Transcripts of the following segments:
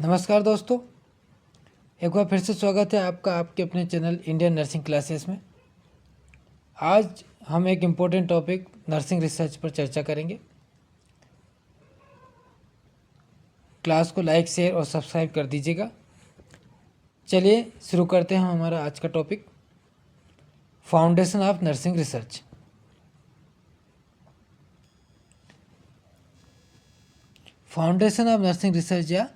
नमस्कार दोस्तों, एक बार फिर से स्वागत है आपका आपके अपने चैनल इंडियन नर्सिंग क्लासेस में। आज हम एक इम्पोर्टेंट टॉपिक नर्सिंग रिसर्च पर चर्चा करेंगे। क्लास को लाइक, शेयर और सब्सक्राइब कर दीजिएगा। चलिए शुरू करते हैं हमारा आज का topic, foundation of nursing research. Foundation of nursing research या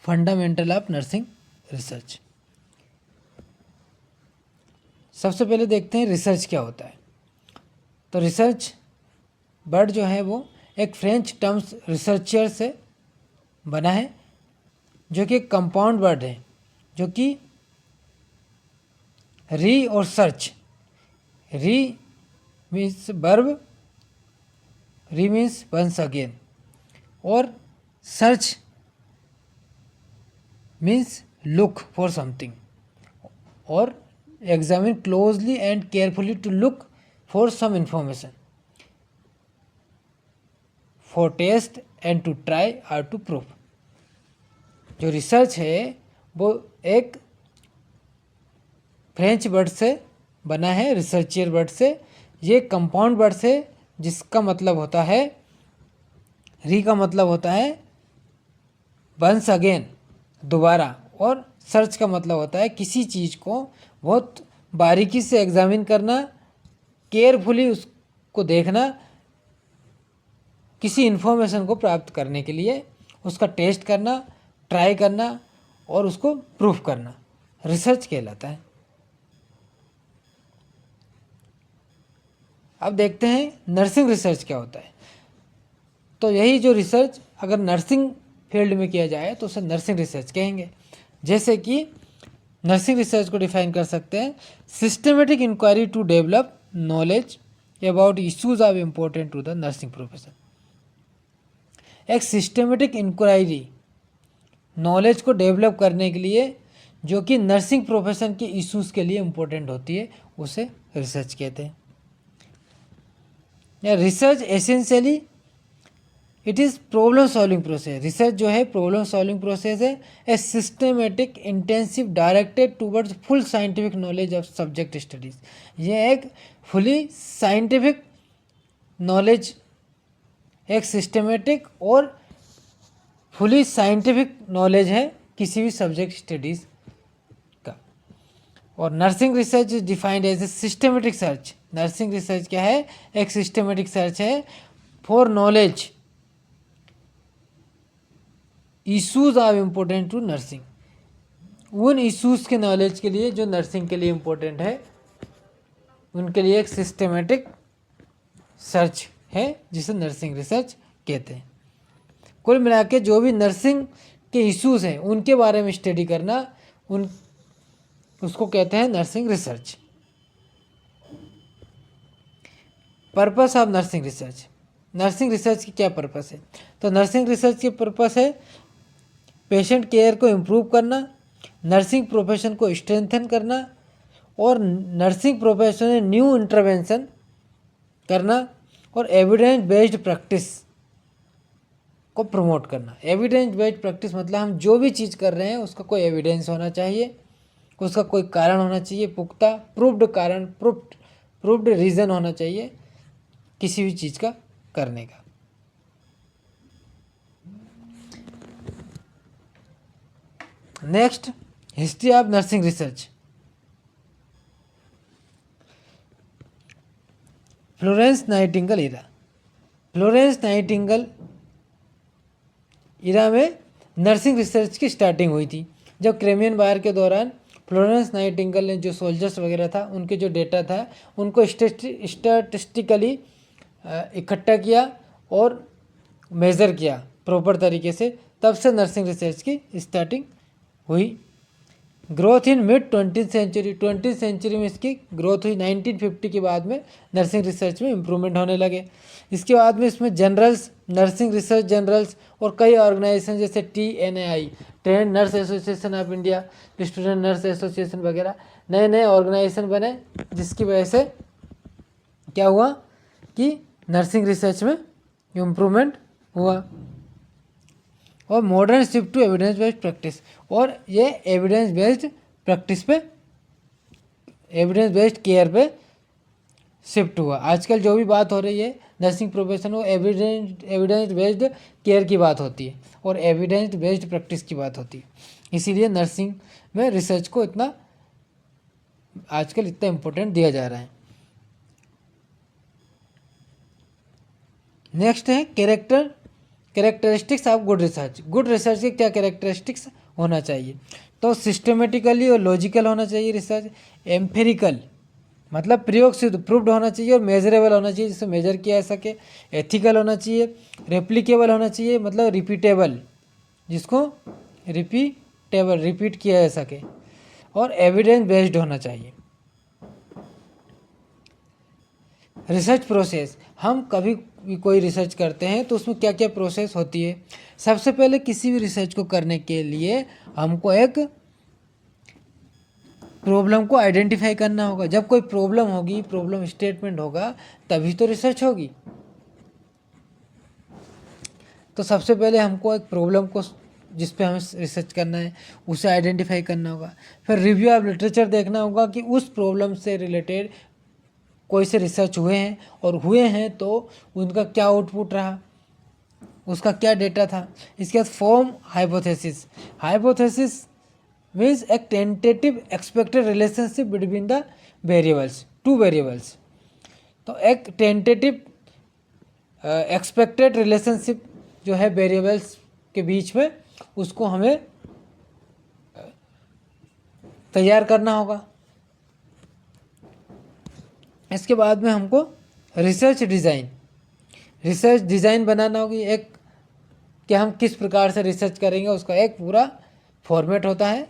फंडामेंटल ऑफ नर्सिंग रिसर्च। सबसे पहले देखते हैं रिसर्च क्या होता है। तो रिसर्च वर्ड जो है वो एक फ्रेंच टर्म्स रिसर्चर से बना है, जो कि एक कंपाउंड वर्ड है, जो कि री और search. Re means verb, re means once again, और search means look for something, और examine closely and carefully to look for some information, for test and to try or to prove. जो research है वो एक French word से बना है, रिसर्चियर word से। ये कंपाउंड वर्ड से, जिसका मतलब होता है, री का मतलब होता है वंस अगेन, दोबारा, और सर्च का मतलब होता है किसी चीज़ को बहुत बारीकी से एग्जामिन करना, केयरफुली उसको देखना, किसी इन्फॉर्मेशन को प्राप्त करने के लिए उसका टेस्ट करना, ट्राई करना और उसको प्रूफ करना, रिसर्च कहलाता है। अब देखते हैं नर्सिंग रिसर्च क्या होता है। तो यही जो रिसर्च अगर नर्सिंग फील्ड में किया जाए तो उसे नर्सिंग रिसर्च कहेंगे। जैसे कि नर्सिंग रिसर्च को डिफाइन कर सकते हैं, systematic inquiry to develop knowledge about issues of important to the nursing profession. एक सिस्टमेटिक इंक्वायरी नॉलेज को डेवलप करने के लिए, जो कि नर्सिंग प्रोफेशन के इश्यूज के लिए इम्पोर्टेंट होती है, उसे रिसर्च कहते हैं। या research essentially it is problem solving process. Research जो है प्रॉब्लम सॉल्विंग प्रोसेस है, a systematic intensive directed towards full scientific knowledge of subject studies. ये एक फुली साइंटिफिक नॉलेज, एक सिस्टमेटिक और फुली साइंटिफिक नॉलेज है किसी भी सब्जेक्ट स्टडीज़ का। और nursing research is defined as a systematic search. Nursing research क्या है? एक सिस्टमेटिक सर्च है for knowledge issues are important to nursing. उन इश्यूज के नॉलेज के लिए जो नर्सिंग के लिए इम्पोर्टेंट है, उनके लिए एक सिस्टमेटिक सर्च है, जिसे नर्सिंग रिसर्च कहते हैं। कुल मिला के जो भी नर्सिंग के इश्यूज हैं उनके बारे में स्टडी करना, उसको कहते हैं nursing research. Purpose of nursing research. Nursing research की क्या पर्पस है? तो नर्सिंग रिसर्च की पर्पस है पेशेंट केयर को इम्प्रूव करना, नर्सिंग प्रोफेशन को स्ट्रेंथन करना, और नर्सिंग प्रोफेशन में न्यू इंटरवेंशन करना, और एविडेंस बेस्ड प्रैक्टिस को प्रमोट करना। एविडेंस बेस्ड प्रैक्टिस मतलब हम जो भी चीज़ कर रहे हैं उसका कोई एविडेंस होना चाहिए, उसका कोई कारण होना चाहिए, पुख्ता प्रूव्ड कारण, प्रूव्ड रीज़न होना चाहिए किसी भी चीज़ का करने का। Next, history of nursing research. Florence Nightingale era. Florence Nightingale era में नर्सिंग रिसर्च की स्टार्टिंग हुई थी, जब क्रिमियन वार के दौरान फ्लोरेंस नाइटिंगेल ने जो सोल्जर्स वगैरह था उनके जो डेटा था उनको स्टैटिस्टिकली इकट्ठा किया और मेज़र किया प्रॉपर तरीके से, तब से नर्सिंग रिसर्च की स्टार्टिंग हुई। Growth in mid 20th century. 20th century में इसकी ग्रोथ हुई। 1950 के बाद में नर्सिंग रिसर्च में इम्प्रूवमेंट होने लगे। इसके बाद में इसमें जनरल्स, नर्सिंग रिसर्च जनरल्स, और कई ऑर्गेनाइजेशन जैसे TNAI, trend nurse association of India, student nurse association वगैरह, नए नए ऑर्गेनाइजेशन बने, जिसकी वजह से क्या हुआ कि नर्सिंग रिसर्च में इम्प्रूवमेंट हुआ। और modern shift to evidence based practice, और ये एविडेंस बेस्ड प्रैक्टिस पे, एविडेंस बेस्ड केयर पे शिफ्ट हुआ। आजकल जो भी बात हो रही है नर्सिंग प्रोफेशन, वो एविडेंस बेस्ड केयर की बात होती है और एविडेंस बेस्ड प्रैक्टिस की बात होती है। इसीलिए नर्सिंग में रिसर्च को इतना आजकल इतना इम्पोर्टेंट दिया जा रहा है। नेक्स्ट है characteristics of good research. Good research के क्या कैरेक्टरिस्टिक्स होना चाहिए? तो सिस्टमेटिकली और लॉजिकल होना चाहिए रिसर्च, एम्पेरिकल मतलब प्रयोग सिद्ध प्रूव्ड होना चाहिए, और मेजरेबल होना चाहिए जिसे मेजर किया जा सके, एथिकल होना चाहिए, रेप्लिकेबल होना चाहिए मतलब रिपीटेबल, जिसको रिपीट किया जा सके, और एविडेंस बेस्ड होना चाहिए। रिसर्च प्रोसेस, हम कभी भी कोई रिसर्च करते हैं तो उसमें क्या क्या प्रोसेस होती है? सबसे पहले किसी भी रिसर्च को करने के लिए हमको एक प्रॉब्लम को आइडेंटिफाई करना होगा। जब कोई प्रॉब्लम होगी, प्रॉब्लम स्टेटमेंट होगा, तभी तो रिसर्च होगी। तो सबसे पहले हमको एक प्रॉब्लम को जिस पे हमें रिसर्च करना है उसे आइडेंटिफाई करना होगा। फिर रिव्यू ऑफ लिटरेचर देखना होगा कि उस प्रॉब्लम से रिलेटेड कोई से रिसर्च हुए हैं, और हुए हैं तो उनका क्या आउटपुट रहा, उसका क्या डेटा था। इसके बाद फॉर्म हाइपोथेसिस। हाइपोथेसिस मीन्स एक tentative expected relationship between the variables, two variables. तो एक टेंटेटिव एक्सपेक्टेड रिलेशनशिप जो है वेरिएबल्स के बीच में, उसको हमें तैयार करना होगा। इसके बाद में हमको रिसर्च डिज़ाइन बनाना होगी। एक कि हम किस प्रकार से रिसर्च करेंगे उसका एक पूरा फॉर्मेट होता है,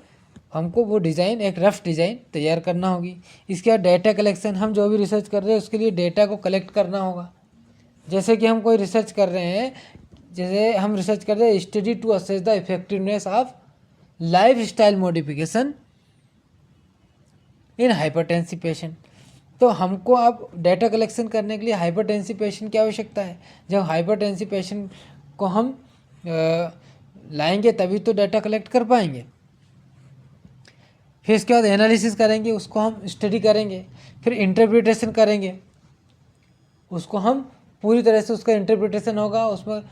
हमको वो डिज़ाइन, एक रफ डिज़ाइन तैयार करना होगी। इसके बाद डेटा कलेक्शन, हम जो भी रिसर्च कर रहे हैं उसके लिए डेटा को कलेक्ट करना होगा। जैसे कि हम कोई रिसर्च कर रहे हैं, जैसे हम रिसर्च कर रहे हैं study to assess the effectiveness of life style modification in hypertensive patient, तो हमको अब डेटा कलेक्शन करने के लिए हाइपरटेंसिव पेशेंट की आवश्यकता है। जब हाइपरटेंसिव पेशेंट को हम लाएंगे तभी तो डेटा कलेक्ट कर पाएंगे। फिर इसके बाद एनालिसिस करेंगे, उसको हम स्टडी करेंगे, फिर इंटरप्रिटेशन करेंगे, उसको हम पूरी तरह से उसका इंटरप्रिटेशन होगा, उसमें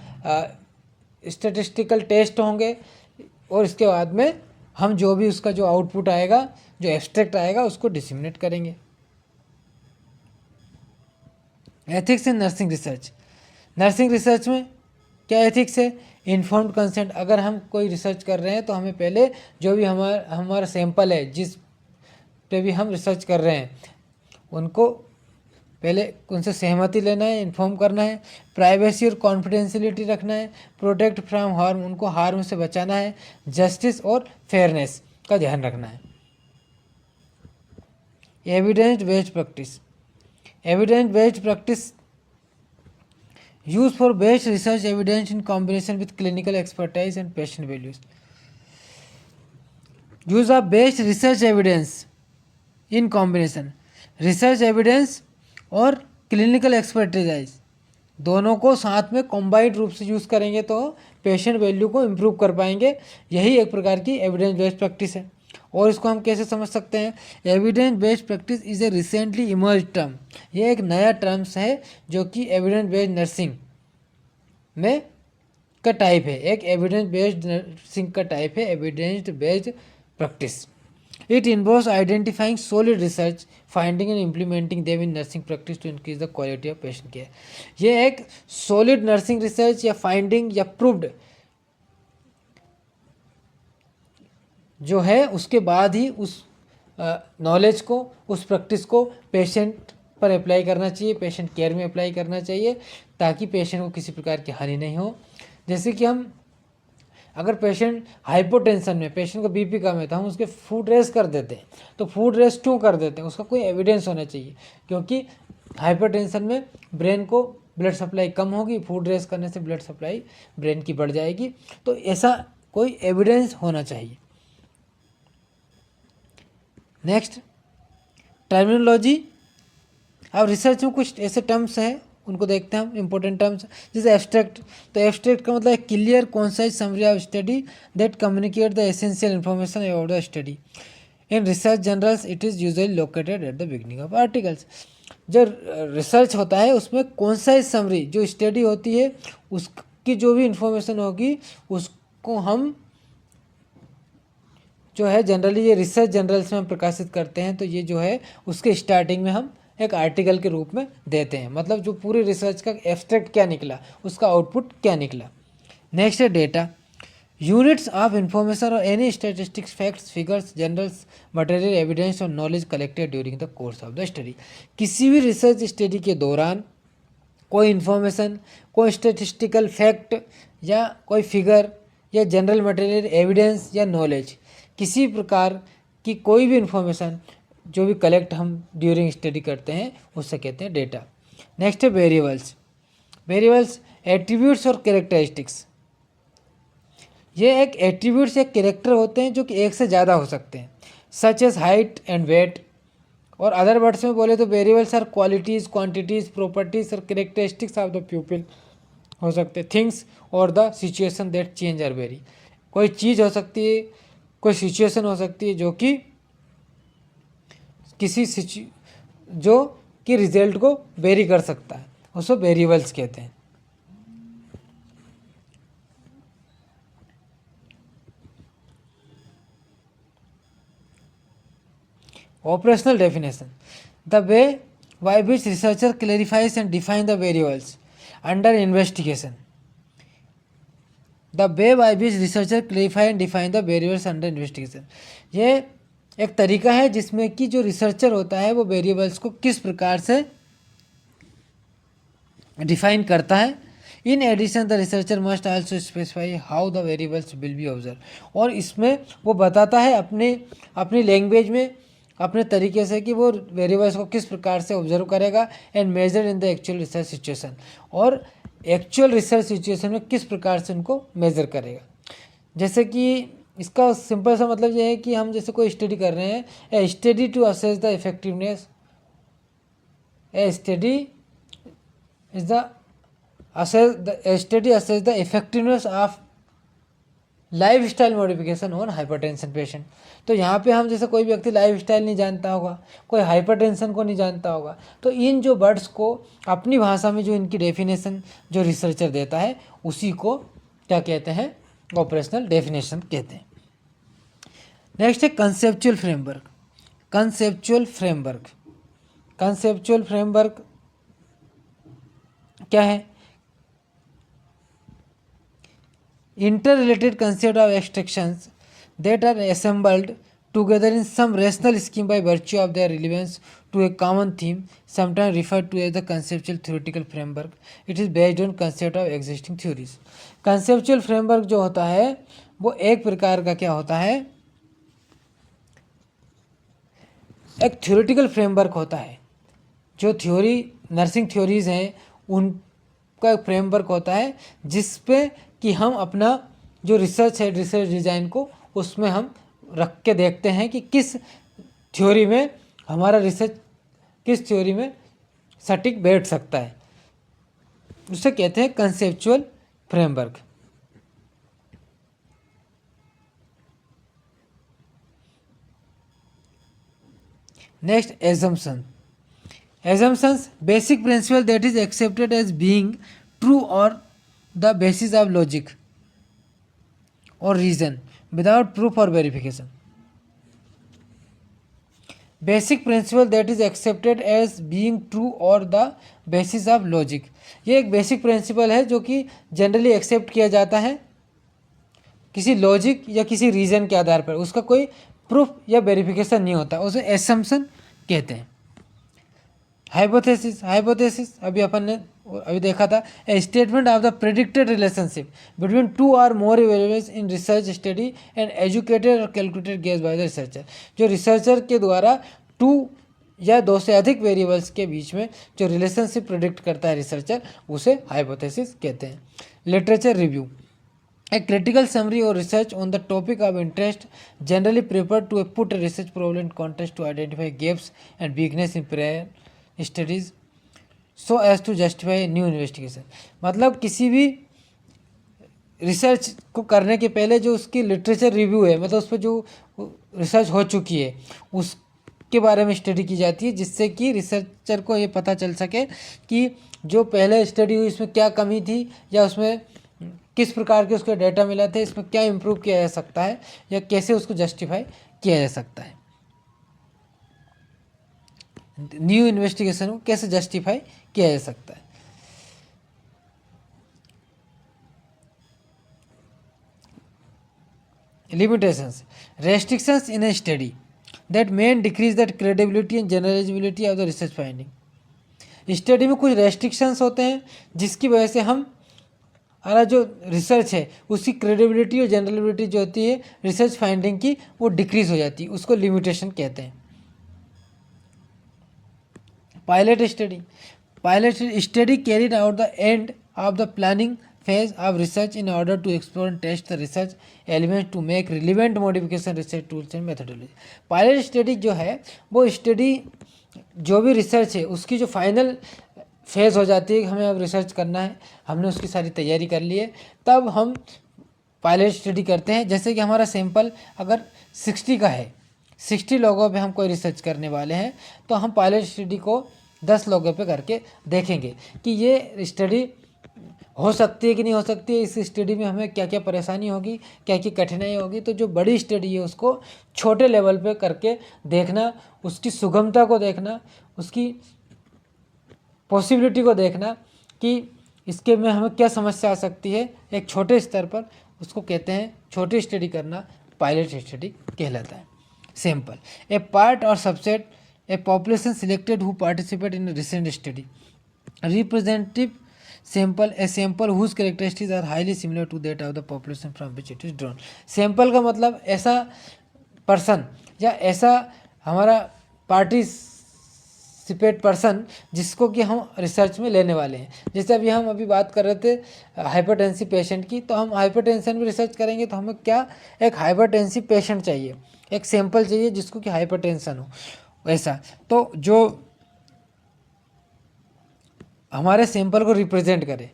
स्टैटिस्टिकल टेस्ट होंगे, और इसके बाद में हम जो भी उसका जो आउटपुट आएगा, जो एब्स्ट्रैक्ट आएगा, उसको डिसेमिनेट करेंगे। Ethics in nursing research. Nursing research में क्या एथिक्स है? Informed consent. अगर हम कोई रिसर्च कर रहे हैं तो हमें पहले जो भी हमारा सैंपल है, जिस पे भी हम रिसर्च कर रहे हैं, उनको पहले उनसे सहमति लेना है, इन्फॉर्म करना है, प्राइवेसी और कॉन्फिडेंशियलिटी रखना है, प्रोटेक्ट फ्रॉम हार्म, उनको हार्म से बचाना है, जस्टिस और फेयरनेस का ध्यान रखना है। Evidence based practice. Evidence based practice use for based research evidence in combination with clinical expertise and patient values. Use of based research evidence in combination, research evidence और clinical expertise दोनों को साथ में combined रूप से use करेंगे तो patient value को इम्प्रूव कर पाएंगे। यही एक प्रकार की एविडेंस बेस्ड प्रैक्टिस है। और इसको हम कैसे समझ सकते हैं? Evidence based practice is a recently emerge term. ये एक नया टर्म्स है जो कि एविडेंस बेस्ड नर्सिंग में का टाइप है। एक एविडेंस बेस्ड नर्सिंग का टाइप है evidence based practice. It involves identifying solid research, finding and implementing them in nursing practice to increase the quality of patient care. ये एक solid nursing research या finding या proved जो है, उसके बाद ही उस नॉलेज को, उस प्रैक्टिस को पेशेंट पर अप्लाई करना चाहिए, पेशेंट केयर में अप्लाई करना चाहिए, ताकि पेशेंट को किसी प्रकार की हानि नहीं हो। जैसे कि हम अगर पेशेंट हाइपोटेंशन में, पेशेंट का बीपी कम है, तो हम उसके फूड रेस कर देते हैं। तो फूड रेस क्यों कर देते हैं? उसका कोई एविडेंस होना चाहिए, क्योंकि हाइपरटेंशन में ब्रेन को ब्लड सप्लाई कम होगी, फूड रेस करने से ब्लड सप्लाई ब्रेन की बढ़ जाएगी। तो ऐसा कोई एविडेंस होना चाहिए। Next, terminology. अब रिसर्च में कुछ ऐसे टर्म्स हैं उनको देखते हैं हम इंपॉर्टेंट टर्म्स। जैसे एब्स्ट्रैक्ट, तो एब्स्ट्रैक्ट का मतलब है clear concise summary of study that communicate the essential information about the study. In research journals it is usually located at the beginning of articles. जो रिसर्च होता है उसमें कॉन्साइज समरी, जो स्टडी होती है उसकी जो भी इंफॉर्मेशन होगी उसको हम जो है जनरली ये रिसर्च जर्नल्स में हम प्रकाशित करते हैं। तो ये जो है उसके स्टार्टिंग में हम एक आर्टिकल के रूप में देते हैं, मतलब जो पूरी रिसर्च का एब्स्ट्रैक्ट क्या निकला, उसका आउटपुट क्या निकला। नेक्स्ट है डेटा, यूनिट्स ऑफ इंफॉर्मेशन और any statistics, facts, figures, journals, material, evidence और knowledge collected during the course of the study. किसी भी रिसर्च स्टडी के दौरान कोई इन्फॉर्मेशन, कोई स्टैटिस्टिकल फैक्ट या कोई फिगर या जनरल मटेरियल, एविडेंस या नॉलेज, किसी प्रकार की कोई भी इन्फॉर्मेशन जो भी कलेक्ट हम ड्यूरिंग स्टडी करते हैं उससे कहते हैं डेटा। नेक्स्ट है वेरिएबल्स। वेरिएबल्स एट्रीब्यूट्स और कैरेक्टरिस्टिक्स। ये एक एट्रीब्यूट्स या कैरेक्टर होते हैं जो कि एक से ज़्यादा हो सकते हैं, such as height and weight. और अदर वर्ड्स में बोले तो variables are qualities, quantities, properties और कैरेक्टरिस्टिक्स ऑफ द पीपल हो सकते हैं, थिंग्स और the situation that change are vary. कोई चीज़ हो सकती है, कोई सिचुएशन हो सकती है जो कि किसी जो कि रिजल्ट को वेरी कर सकता है, उसको वेरिएबल्स कहते हैं। Operational definition: the way by which researcher clarifies and define the variables under investigation. The way by which researcher clarify and define the variables under investigation. ये एक तरीका है जिसमें कि जो रिसर्चर होता है वो वेरिएबल्स को किस प्रकार से डिफाइन करता है। In addition the researcher must also specify how the variables will be observe. और इसमें वो बताता है अपनी लैंग्वेज में, अपने तरीके से कि वो वेरिएबल्स को किस प्रकार से ऑब्जर्व करेगा and measure in the actual research situation, और एक्चुअल रिसर्च सिचुएशन में किस प्रकार से उनको मेजर करेगा। जैसे कि इसका सिंपल सा मतलब ये है कि हम जैसे कोई स्टडी कर रहे हैं, a study to assess the effectiveness, a study is the study assess the effectiveness of life style modification और हाइपरटेंशन पेशेंट। तो यहाँ पे हम जैसे कोई व्यक्ति लाइफ स्टाइल नहीं जानता होगा, कोई हाइपरटेंशन को नहीं जानता होगा, तो इन जो वर्ड्स को अपनी भाषा में जो इनकी डेफिनेशन जो रिसर्चर देता है उसी को क्या कहते हैं, ऑपरेशनल डेफिनेशन कहते हैं। नेक्स्ट है conceptual framework. Conceptual framework, conceptual framework क्या है? Interrelated concept of abstractions that are assembled together in some rational scheme by virtue of their relevance to a common theme, sometimes referred to as the conceptual theoretical framework. It is based on concept of existing theories. Conceptual framework जो होता है वो एक प्रकार का क्या होता है, एक थ्योरेटिकल फ्रेमवर्क होता है। जो थ्योरी नर्सिंग थ्योरीज हैं उनका एक फ्रेमवर्क होता है जिस पे कि हम अपना जो रिसर्च है, रिसर्च डिज़ाइन को उसमें हम रख के देखते हैं कि किस थ्योरी में हमारा रिसर्च किस थ्योरी में सटीक बैठ सकता है, उसे कहते हैं conceptual framework. Next, assumption. Assumptions, basic principle that is accepted as being true or the basis of logic or reason without proof or verification. Basic principle that is accepted as being true or the basis of logic. ये एक basic principle है जो कि generally accept किया जाता है किसी logic या किसी रीज़न के आधार पर, उसका कोई प्रूफ या वेरिफिकेशन नहीं होता, उसे एसम्पशन कहते हैं। हाइपोथेसिस, हाइपोथेसिस अभी अपन ने अभी देखा था, a statement of the predicted relationship between two or more variables in research study and educated or calculated guess by the researcher. जो रिसर्चर के द्वारा टू या दो से अधिक वेरिएबल्स के बीच में जो रिलेशनशिप प्रेडिक्ट करता है रिसर्चर, उसे हाइपोथेसिस कहते हैं। Literature review, a critical summary or research on the topic of interest generally prepared to put a research problem in context to identify gaps and weakness in prior studies so as to justify new investigation. मतलब किसी भी research को करने के पहले जो उसकी literature review है, मतलब उस पर जो रिसर्च हो चुकी है उसके बारे में स्टडी की जाती है, जिससे कि रिसर्चर को ये पता चल सके कि जो पहले स्टडी हुई इसमें क्या कमी थी, या उसमें किस प्रकार के उसके डेटा मिला थे, इसमें क्या इम्प्रूव किया जा सकता है, या कैसे उसको जस्टिफाई किया जा सकता है। न्यू इन्वेस्टिगेशन को कैसे जस्टिफाई किया जा सकता है। Limitations. Restrictions in a study that may decrease the credibility and generalizability of the research finding. Study में कुछ रेस्ट्रिक्शंस होते हैं जिसकी वजह से हम हमारा जो रिसर्च है उसकी क्रेडिबिलिटी और जनरलिटी जो होती है रिसर्च फाइंडिंग की वो डिक्रीज हो जाती है, उसको लिमिटेशन कहते हैं। Pilot study carried out the end of the planning phase of research in order to explore and test the research elements to make relevant modification research tools and methodology। Pilot study जो है वो study जो भी research है उसकी जो final phase हो जाती है, हमें अब रिसर्च करना है, हमने उसकी सारी तैयारी कर ली है, तब हम पायलट स्टडी करते हैं। जैसे कि हमारा सैंपल अगर 60 का है, 60 लोगों पे हम कोई रिसर्च करने वाले हैं, तो हम पायलट स्टडी को 10 लोगों पे करके देखेंगे कि ये स्टडी हो सकती है कि नहीं हो सकती है, इस स्टडी में हमें क्या क्या परेशानी होगी, क्या क्या कठिनाई होगी। तो जो बड़ी स्टडी है उसको छोटे लेवल पे करके देखना, उसकी सुगमता को देखना, उसकी पॉसिबिलिटी को देखना कि इसके में हमें क्या समस्या आ सकती है, एक छोटे स्तर पर, उसको कहते हैं छोटी स्टडी करना, पायलट स्टडी कहलाता है। सैंपल ए पार्ट और subset a population selected who participate in recent study. Representative sample a sample whose characteristics are highly similar to that of the population from which it is drawn. Sample का मतलब ऐसा person या ऐसा हमारा participate person जिसको कि हम research में लेने वाले हैं। जैसे अभी बात कर रहे थे हाइपरटेंसिव पेशेंट की, तो हम हाइपरटेंशन में रिसर्च करेंगे तो हमें क्या, एक हाइपरटेंसिव पेशेंट चाहिए, एक सैंपल चाहिए जिसको कि हाइपरटेंशन हो, वैसा। तो जो हमारे सैंपल को रिप्रेजेंट करे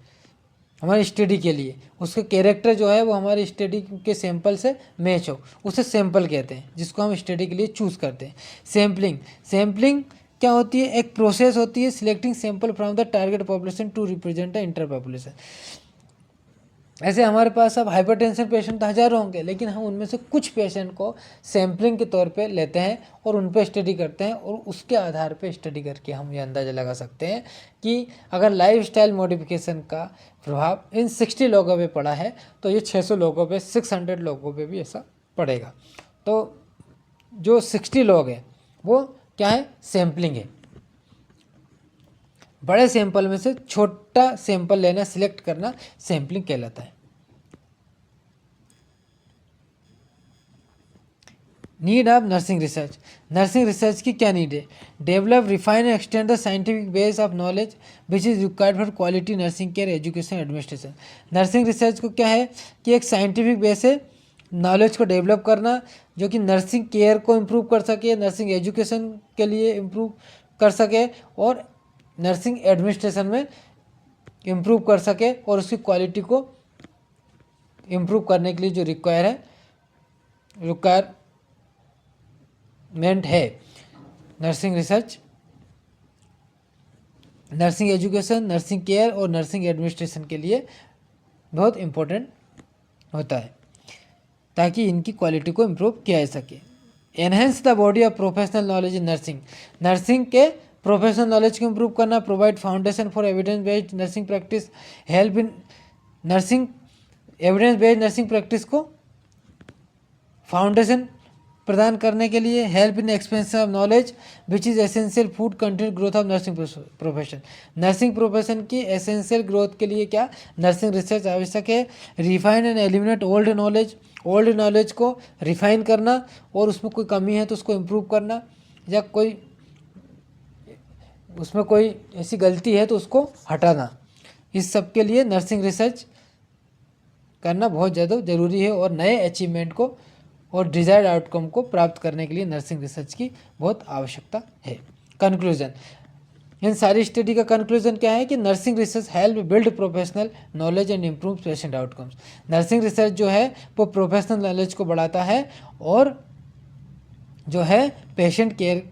हमारी स्टडी के लिए, उसके कैरेक्टर जो है वो हमारी स्टडी के सैंपल से मैच हो, उसे सैंपल कहते हैं, जिसको हम स्टडी के लिए चूज़ करते हैं। सैम्पलिंग क्या होती है, एक प्रोसेस होती है selecting sample from the target population to represent the inter population. ऐसे हमारे पास अब हाइपरटेंशन पेशेंट तो हज़ारों होंगे, लेकिन हम उनमें से कुछ पेशेंट को सैम्पलिंग के तौर पे लेते हैं और उन पे स्टडी करते हैं, और उसके आधार पे स्टडी करके हम ये अंदाज़ा लगा सकते हैं कि अगर लाइफस्टाइल मॉडिफिकेशन का प्रभाव इन 60 लोगों पे पड़ा है तो ये 600 लोगों पे, 600 लोगों पे भी ऐसा पड़ेगा। तो जो 60 लोग हैं वो क्या है, सैम्पलिंग है। बड़े सैंपल में से छोटा सैंपल लेना, सिलेक्ट करना सैंपलिंग कहलाता है। नीड ऑफ नर्सिंग रिसर्च की क्या नीड है, develop refine and extend the scientific base of knowledge which is required for quality nursing care education administration. Nursing research को क्या है कि एक साइंटिफिक बेस है, नॉलेज को डेवलप करना जो कि नर्सिंग केयर को इम्प्रूव कर सके, नर्सिंग एजुकेशन के लिए इम्प्रूव कर सके, और नर्सिंग एडमिनिस्ट्रेशन में इम्प्रूव कर सके, और उसकी क्वालिटी को इम्प्रूव करने के लिए जो रिक्वायरमेंट है nursing research, nursing education, nursing care और नर्सिंग एडमिनिस्ट्रेशन के लिए बहुत इम्पोर्टेंट होता है, ताकि इनकी क्वालिटी को इम्प्रूव किया जा सके। Enhance the body of professional knowledge in nursing के प्रोफेशनल नॉलेज को इम्प्रूव करना, provide foundation for evidence based nursing practice, help in nursing evidence based nursing practice को फाउंडेशन प्रदान करने के लिए, help in expansion of knowledge which is essential food continued growth of nursing profession. Nursing profession की essential growth के लिए क्या, nursing research आवश्यक है। Refine and eliminate old knowledge को रिफाइन करना, और उसमें कोई कमी है तो उसको इम्प्रूव करना, या कोई उसमें कोई ऐसी गलती है तो उसको हटाना। इस सब के लिए नर्सिंग रिसर्च करना बहुत ज़्यादा ज़रूरी है, और नए अचीवमेंट को और डिज़ायर्ड आउटकम को प्राप्त करने के लिए नर्सिंग रिसर्च की बहुत आवश्यकता है। कंक्लूजन, इन सारी स्टडी का कंक्लूजन क्या है कि nursing research help build professional knowledge and improve patient outcomes. Nursing research जो है वो प्रोफेशनल नॉलेज को बढ़ाता है और जो है पेशेंट केयर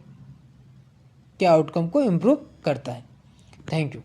के आउटकम को इम्प्रूव करता है। Thank you.